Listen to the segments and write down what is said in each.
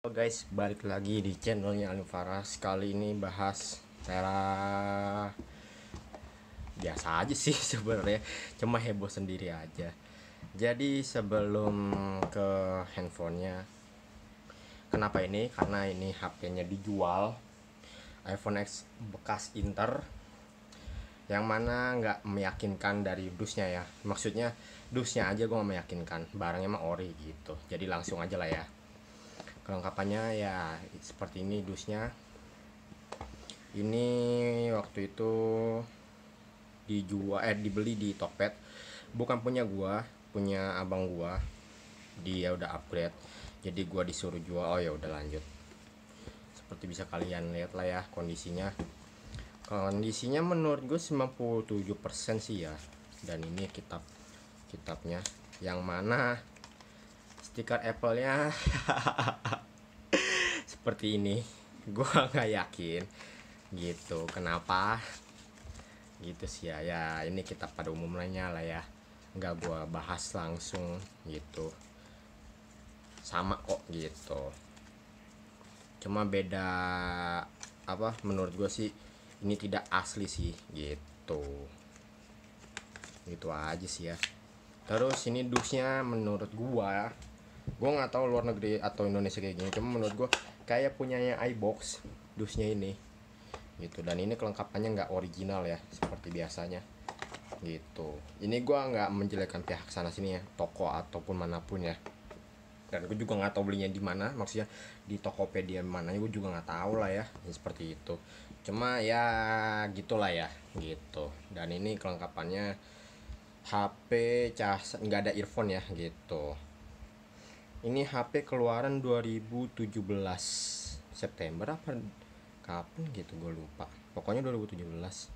Halo guys, balik lagi di channelnya Alif Faras. Kali ini bahas cara biasa aja sih sebenarnya, cuma heboh sendiri aja. Jadi sebelum ke handphonenya, kenapa ini? Karena ini HP-nya dijual, iPhone X bekas Inter, yang mana nggak meyakinkan dari dusnya ya. Maksudnya dusnya aja gue nggak meyakinkan, barangnya mah ori gitu. Jadi langsung aja lah ya. Kelengkapannya ya seperti ini dusnya. Ini waktu itu dibeli di Tokped, bukan punya gua, punya abang gua. Dia udah upgrade, jadi gua disuruh jual. Oh ya udah, lanjut. Seperti bisa kalian lihat lah ya kondisinya. Kondisinya menurut gue 97% sih ya. Dan ini kitabnya, yang mana stiker Apple-nya seperti ini. Gua nggak yakin gitu. Kenapa gitu sih ya. Ya ini kitab pada umumnya lah ya, nggak gua bahas langsung gitu. Sama kok gitu, cuma beda apa, menurut gue sih ini tidak asli sih gitu. Gitu aja sih ya. Terus ini dusnya menurut gua nggak tahu luar negeri atau Indonesia kayak gini, cuma menurut gua kayak punyanya iBox dusnya ini gitu. Dan ini kelengkapannya nggak original ya, seperti biasanya gitu. Ini gua nggak menjelekkan pihak sana sini ya, toko ataupun manapun ya. Dan gue juga nggak tahu belinya di mana, maksudnya di Tokopedia mana, gue juga nggak tahu lah ya, seperti itu. Cuma ya gitulah ya gitu. Dan ini kelengkapannya HP cas, nggak ada earphone ya gitu. Ini HP keluaran 2017 September apa kapan gitu, gue lupa. Pokoknya 2017,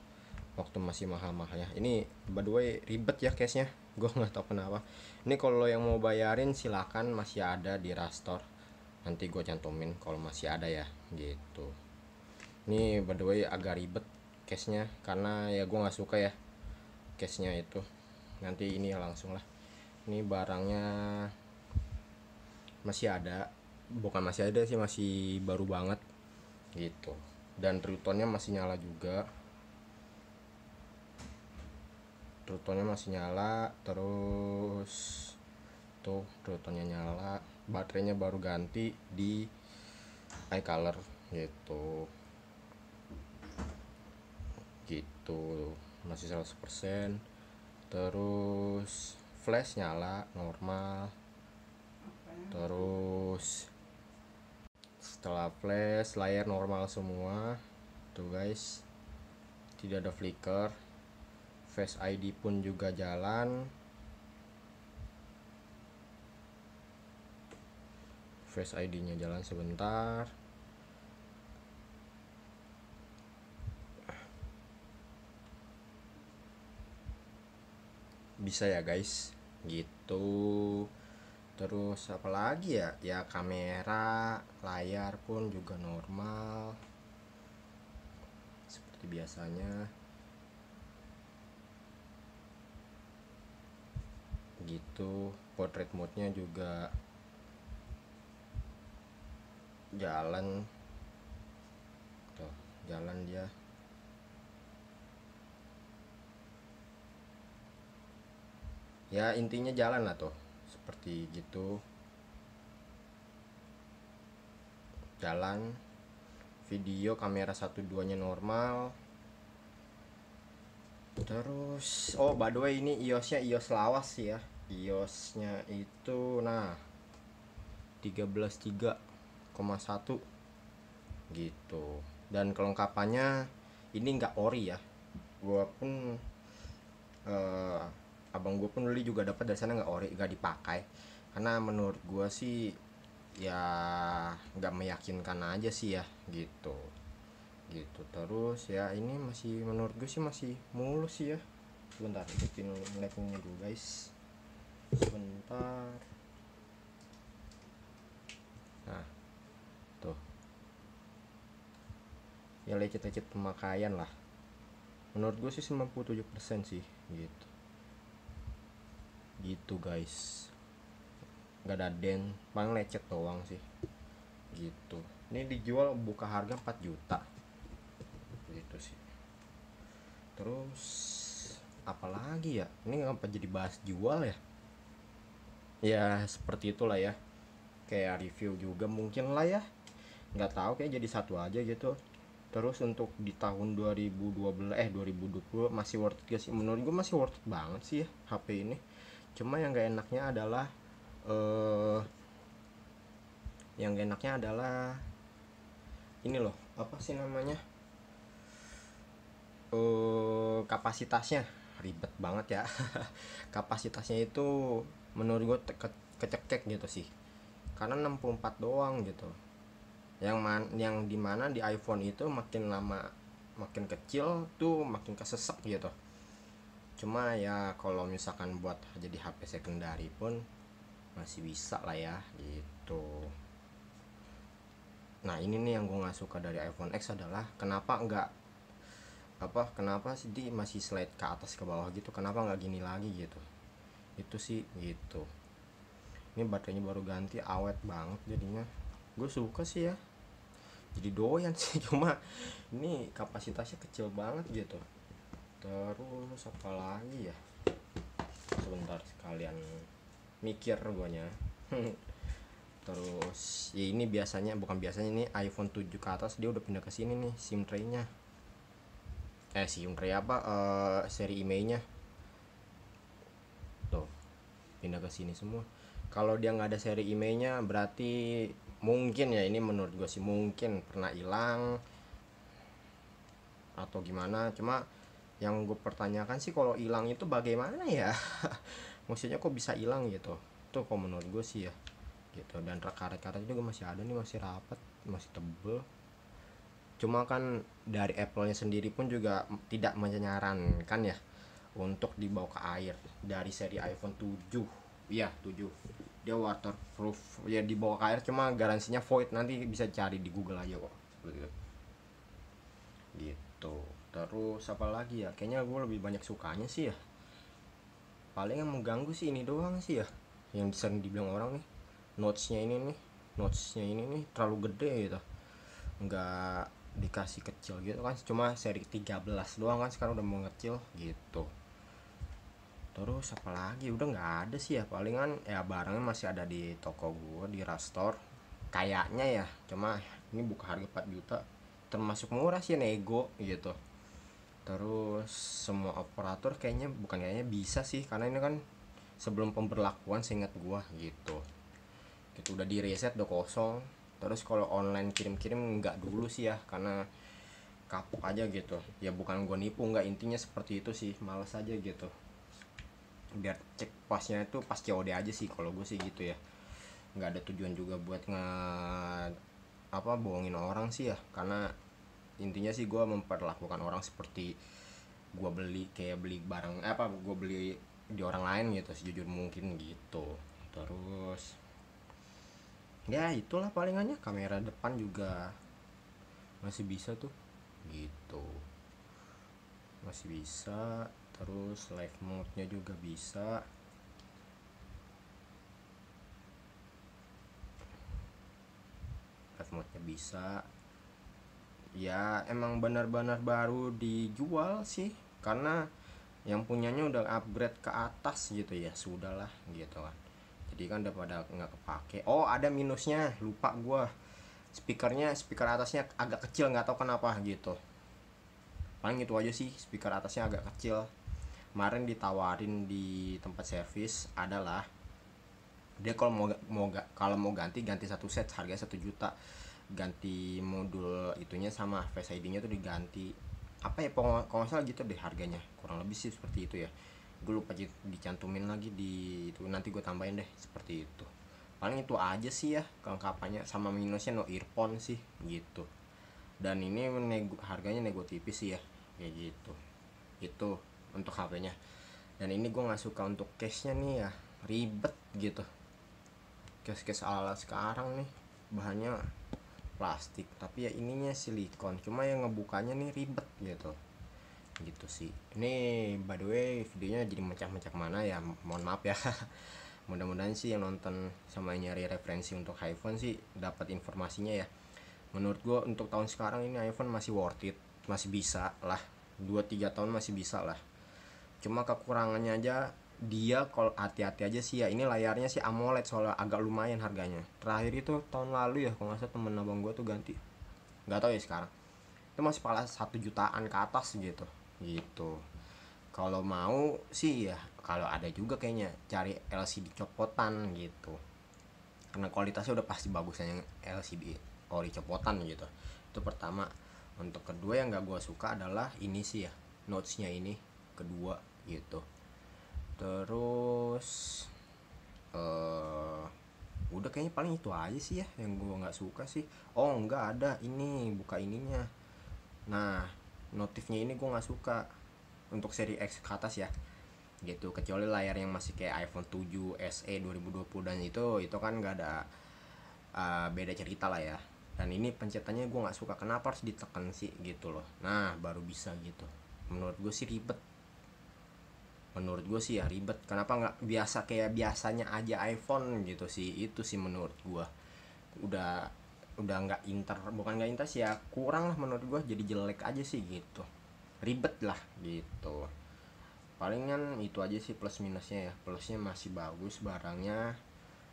waktu masih mahal-mahalnya. Ini by the way ribet ya case nya, gue nggak tahu kenapa. Ini kalau yang mau bayarin silakan, masih ada di Rastor, nanti gue cantumin kalau masih ada ya gitu. Ini by the way agak ribet case nya, karena ya gue nggak suka ya case nya itu. Nanti ini ya langsung lah. Ini barangnya masih ada, bukan masih ada sih, masih baru banget gitu. Dan rutonnya masih nyala juga, rutonnya masih nyala. Terus tuh rutonnya nyala, baterainya baru ganti di iColor gitu. Masih 100%. Terus flash nyala normal. Terus setelah flash layar normal semua tuh guys, tidak ada flicker. Face ID pun juga jalan. Face ID nya jalan sebentar. Bisa ya guys gitu. Terus apalagi ya, ya kamera layar pun juga normal seperti biasanya gitu. Portrait mode nya juga jalan tuh, jalan dia. Ya intinya jalan lah tuh, seperti gitu jalan. Video kamera 1.2 nya normal. Terus oh by the way, ini iOS nya iOS lawas sih ya. iOS nya itu nah 13.3,1 gitu. Dan kelengkapannya ini nggak ori ya. Gua pun abang gue pun beli juga dapat dari sana, nggak ori, nggak dipakai. Karena menurut gue sih ya nggak meyakinkan aja sih ya gitu. Terus ya ini masih, menurut gue sih masih mulus sih ya. Sebentar, bikin lightingnya dulu guys, sebentar. Nah tuh ya, lecet-lecet pemakaian lah. Menurut gue sih 97% sih gitu guys. Nggak ada dent, paling lecet doang sih gitu. Ini dijual buka harga 4 juta gitu sih. Terus apalagi ya, ini ngapa jadi bahas jual ya? Ya seperti itulah ya, kayak review juga mungkin lah ya, nggak tahu, kayak jadi satu aja gitu. Terus untuk di tahun 2012 2020 masih worth it gak sih? Menurut gue masih worth it banget sih ya HP ini. Cuma yang gak enaknya adalah eh yang gak enaknya adalah ini loh, apa sih namanya, kapasitasnya ribet banget ya. Kapasitasnya itu menurut gue kecekek gitu sih, karena 64 doang gitu. Yang dimana di iPhone itu makin lama makin kecil tuh makin kesesek gitu. Cuma ya kalau misalkan buat jadi HP secondary pun masih bisa lah ya gitu. Nah ini nih yang gue nggak suka dari iPhone X adalah kenapa sih dia masih slide ke atas ke bawah gitu, kenapa nggak gini lagi gitu. Itu sih gitu. Ini baterainya baru ganti, awet banget jadinya. Gue suka sih ya, jadi doyan sih. Cuma ini kapasitasnya kecil banget gitu. Terus apa lagi ya, sebentar sekalian mikir guanya. Terus ya ini biasanya ini iPhone 7 ke atas dia udah pindah ke sini nih SIM tray-nya. SIM tray apa, seri IMEI-nya tuh pindah ke sini semua. Kalau dia nggak ada seri IMEI-nya berarti mungkin ya, ini menurut gue sih mungkin pernah hilang atau gimana. Cuma yang gue pertanyakan sih, kalau hilang itu bagaimana ya? Maksudnya kok bisa hilang gitu? Tuh kalau menurut gue sih ya gitu. Dan karet-karet juga masih ada nih, masih rapat, masih tebel. Cuma kan dari Apple-nya sendiri pun juga tidak menyarankan ya untuk dibawa ke air. Dari seri iPhone 7, iya 7, dia waterproof ya, dibawa ke air cuma garansinya void. Nanti bisa cari di Google aja kok seperti itu gitu. Terus apa lagi ya, kayaknya gue lebih banyak sukanya sih ya, paling yang mengganggu sih ini doang sih ya, yang sering dibilang orang nih, notchnya ini nih terlalu gede gitu, nggak dikasih kecil gitu kan. Cuma seri 13 doang kan, sekarang udah mau ngecil gitu. Terus apalagi udah nggak ada sih ya, palingan ya barangnya masih ada di toko gue di Rastore kayaknya ya. Cuma ini buka harga 4 juta termasuk murah sih, nego gitu. Terus semua operator kayaknya bisa sih, karena ini kan sebelum pemberlakuan seingat gua gitu. Itu udah di reset, udah kosong. Terus kalau online kirim-kirim nggak dulu sih ya, karena kapok aja gitu. Ya bukan gua nipu, nggak, intinya seperti itu sih, males aja gitu. Biar cek pasnya itu pas COD aja sih kalau gue sih gitu ya. Nggak ada tujuan juga buat bohongin orang sih ya, karena intinya sih gue memperlakukan orang seperti gue beli barang gue beli di orang lain gitu, sejujur mungkin gitu. Terus ya itulah palingannya, kamera depan juga masih bisa tuh gitu, masih bisa. Terus live mode nya juga bisa. Live mode nya bisa. Ya emang benar-benar baru dijual sih, karena yang punyanya udah upgrade ke atas gitu ya, sudahlah gitu kan. Jadi kan udah pada nggak kepake. Oh ada minusnya, lupa gua, speaker atasnya agak kecil, nggak tahu kenapa gitu. Paling itu aja sih, speaker atasnya agak kecil. Kemarin ditawarin di tempat servis adalah dia kalau mau ganti satu set harganya 1 juta, ganti modul itunya sama Face ID-nya tuh diganti apa ya, kalau nggak salah gitu deh harganya, kurang lebih sih seperti itu ya. Gue lupa dicantumin lagi di itu, nanti gue tambahin deh seperti itu. Paling itu aja sih ya kelengkapannya, sama minusnya no earphone sih gitu. Dan ini harganya nego tipis sih ya, kayak gitu. Itu untuk HP-nya. Dan ini gue nggak suka untuk case-nya nih ya, ribet gitu. Case ala sekarang nih bahannya plastik, tapi ya ininya silikon, cuma yang ngebukanya nih ribet gitu sih. Ini by the way videonya jadi mecah-mecah mana ya, mohon maaf ya. mudah-mudahan sih yang nonton sama yang nyari referensi untuk iPhone sih dapat informasinya ya. Menurut gue untuk tahun sekarang ini iPhone masih worth it, masih bisa lah, 2-3 tahun masih bisa lah. Cuma kekurangannya aja dia, kalau hati-hati aja sih ya, ini layarnya sih AMOLED soalnya agak lumayan harganya. Terakhir itu tahun lalu ya kalau nggak salah temen abang gue tuh ganti, nggak tahu ya sekarang, itu masih pala 1 jutaan ke atas gitu. Kalau mau sih ya, kalau ada juga kayaknya cari LCD copotan gitu, karena kualitasnya udah pasti bagusnya yang LCD ori copotan gitu. Itu pertama. Untuk kedua yang gak gue suka adalah ini sih ya, notch-nya ini kedua gitu. Terus udah kayaknya paling itu aja sih ya yang gue nggak suka sih. Oh nggak ada, ini buka ininya. Nah, notifnya ini gue nggak suka untuk seri X ke atas ya gitu, kecuali layar yang masih kayak iPhone 7 SE 2020 dan itu kan nggak ada, beda cerita lah ya. Dan ini pencetannya gue nggak suka, kenapa harus ditekan sih gitu loh. Nah baru bisa gitu, menurut gue sih ribet. Menurut gue sih ya ribet, kenapa nggak biasa kayak biasanya aja iPhone gitu sih. Itu sih menurut gue udah nggak inter, bukan nggak inter sih ya, kurang lah menurut gue, jadi jelek aja sih gitu, ribet lah gitu. Palingan itu aja sih plus minusnya ya. Plusnya masih bagus barangnya,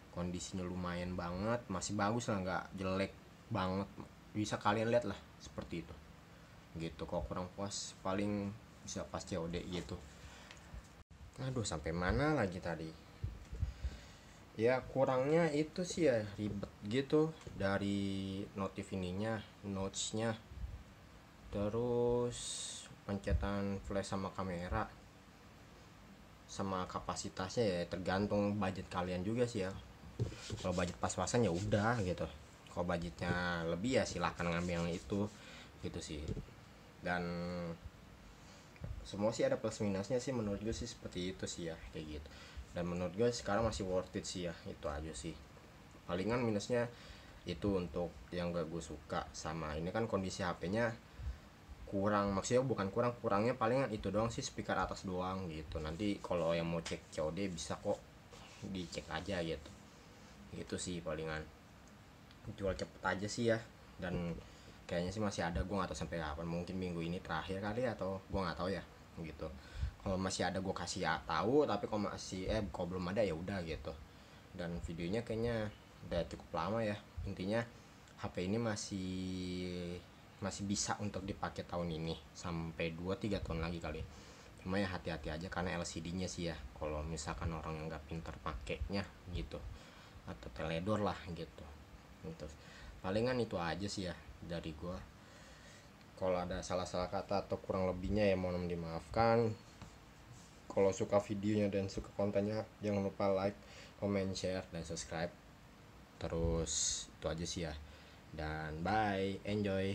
kondisinya lumayan banget, masih bagus lah, nggak jelek banget, bisa kalian lihat lah seperti itu gitu. Kalau kurang puas paling bisa pas COD gitu. Aduh sampai mana lagi tadi ya, kurangnya itu sih ya ribet gitu, dari notif ininya, notch-nya, terus pencetan flash sama kamera sama kapasitasnya ya tergantung budget kalian juga sih ya. Kalau budget pas-pasan ya udah gitu, kalau budgetnya lebih ya silahkan ngambil yang itu gitu sih. Dan semua sih ada plus minusnya sih, menurut gue sih seperti itu sih ya, kayak gitu. Dan menurut gue sekarang masih worth it sih ya, itu aja sih. Palingan minusnya itu untuk yang gak gue suka, sama ini kan kondisi HP-nya kurang, maksudnya bukan kurangnya palingan itu doang sih, speaker atas doang gitu. Nanti kalau yang mau cek COD bisa kok dicek aja gitu. Itu sih palingan, jual cepet aja sih ya. Dan kayaknya sih masih ada, gue nggak tahu sampai kapan, mungkin minggu ini terakhir kali, atau gue nggak tahu ya gitu. Kalau masih ada gue kasih ya tahu, tapi kalau masih kalau belum ada ya udah gitu. Dan videonya kayaknya udah cukup lama ya. Intinya HP ini masih bisa untuk dipakai tahun ini sampai 2-3 tahun lagi kali. Cuma ya hati-hati aja karena LCD-nya sih ya, kalau misalkan orang yang nggak pinter pakainya gitu, atau teledor lah gitu. Palingan itu aja sih ya dari gua. Kalau ada salah-salah kata atau kurang lebihnya ya mohon dimaafkan. Kalau suka videonya dan suka kontennya, jangan lupa like, comment, share, dan subscribe. Terus itu aja sih ya. Dan bye, enjoy.